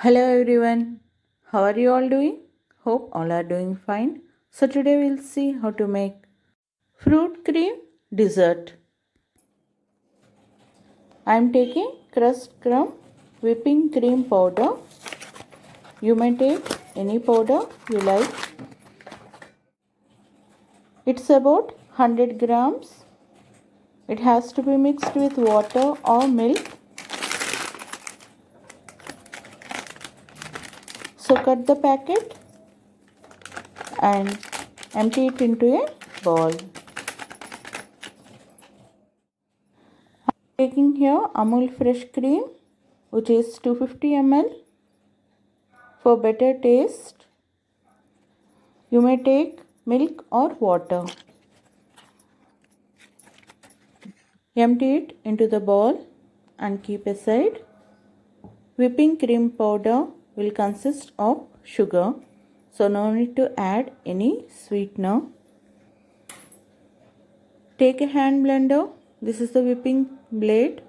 Hello everyone, how are you all doing? Hope all are doing fine. So today we'll see how to make fruit cream dessert. I am taking Crust crumb whipping cream powder. You may take any powder you like. It's about 100 grams. It has to be mixed with water or milk. So cut the packet and empty it into a bowl. Taking here Amul fresh cream, which is 250 ml. For better taste, you may take milk or water. Empty it into the bowl and keep aside. Whipping cream powder will consist of sugar, so no need to add any sweetener. Take a hand blender. This is the whipping blade.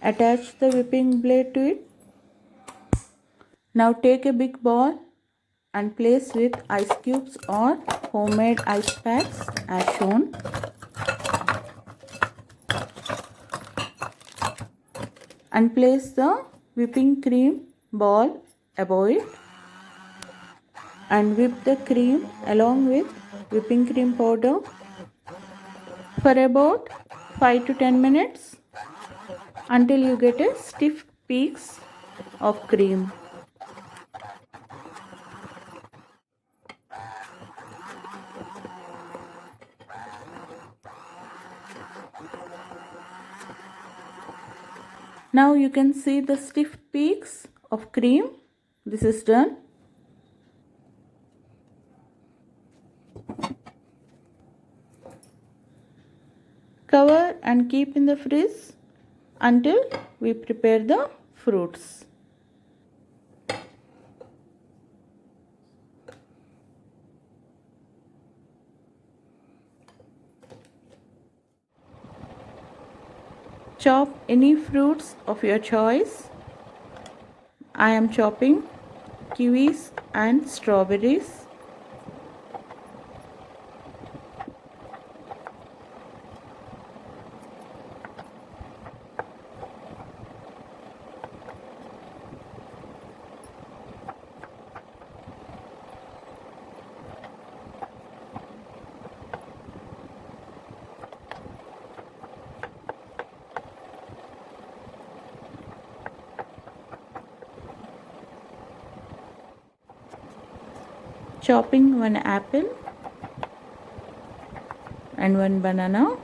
Attach the whipping blade to it. Now take a big bowl and place with ice cubes or homemade ice packs as shown. And place the whipping cream ball above it and whip the cream along with whipping cream powder for about 5 to 10 minutes until you get a stiff peaks of cream. Now you can see the stiff peaks of cream. This is done. Cover and keep in the fridge until we prepare the fruits. Chop any fruits of your choice. I am chopping kiwis and strawberries. Chopping one apple and one banana.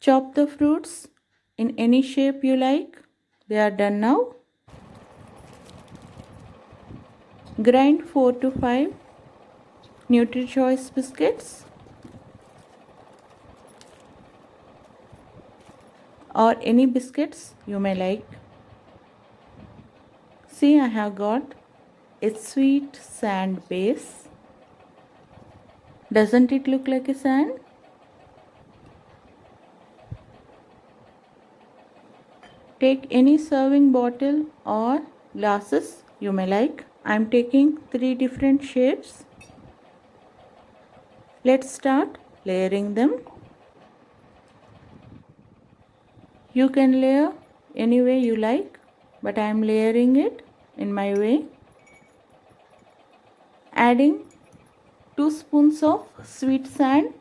Chop the fruits in any shape you like. They are done now. Grind 4 to 5 nutritious biscuits or any biscuits you may like. See, I have got a sweet sand base. Doesn't it look like a sand? Take any serving bottle or glasses you may like. I am taking 3 different shapes. Let's start layering them. You can layer any way you like, but I am layering it in my way. Adding 2 spoons of sweet sand,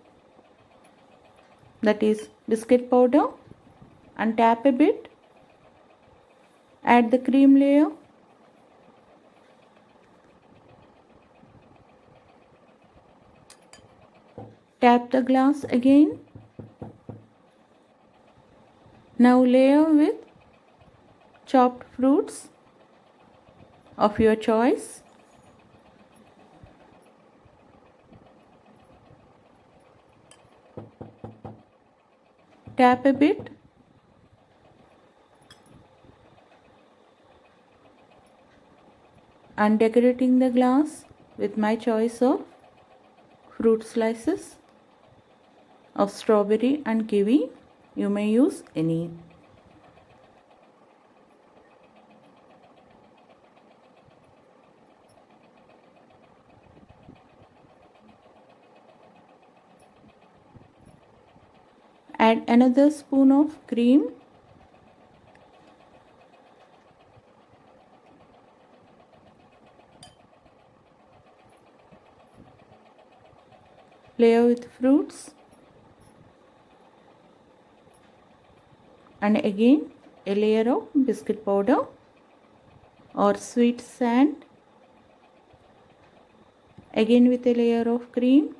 that is biscuit powder, and tap a bit. Add the cream layer. Tap the glass again. Now layer with chopped fruits of your choice. Tap a bit and decorating the glass with my choice of fruit slices of strawberry and kiwi. You may use any. Add another spoon of cream. Layer with fruits. And again a layer of biscuit powder or sweet sand. Again with a layer of cream.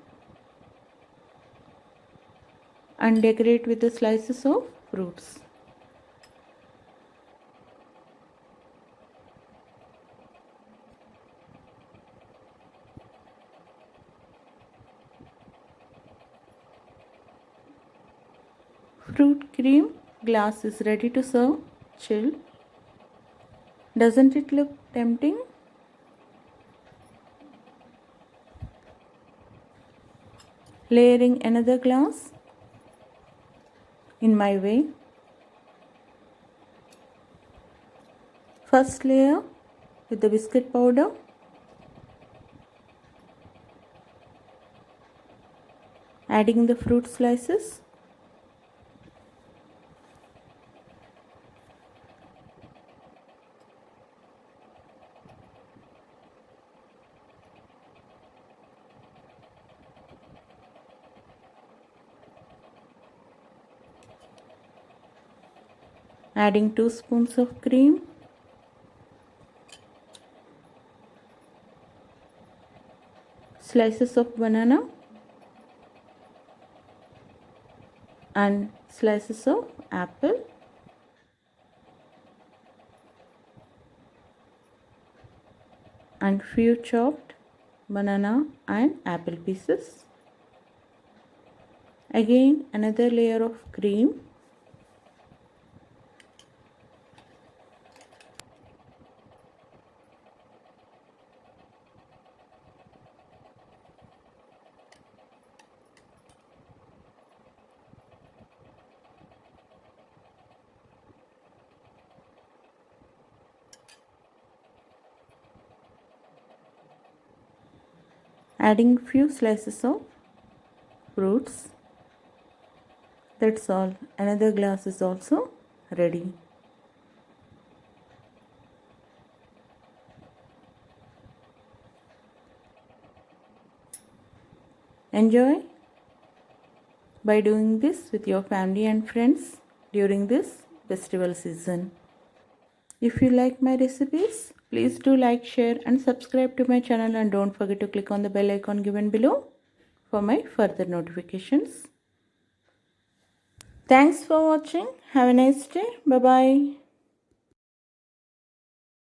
And decorate with the slices of fruits. Fruit cream glass is ready to serve. Chill. Doesn't it look tempting? Layering another glass in my way. First layer with the biscuit powder. Adding the fruit slices. Adding 2 spoons of cream. Slices of banana. And slices of apple. And few chopped banana and apple pieces. Again another layer of cream. Adding few slices of fruits. That's all. Another glass is also ready. Enjoy by doing this with your family and friends during this festival season. If you like my recipes, please do like, share and subscribe to my channel, and don't forget to click on the bell icon given below for my further notifications. Thanks for watching. Have a nice day. Bye bye.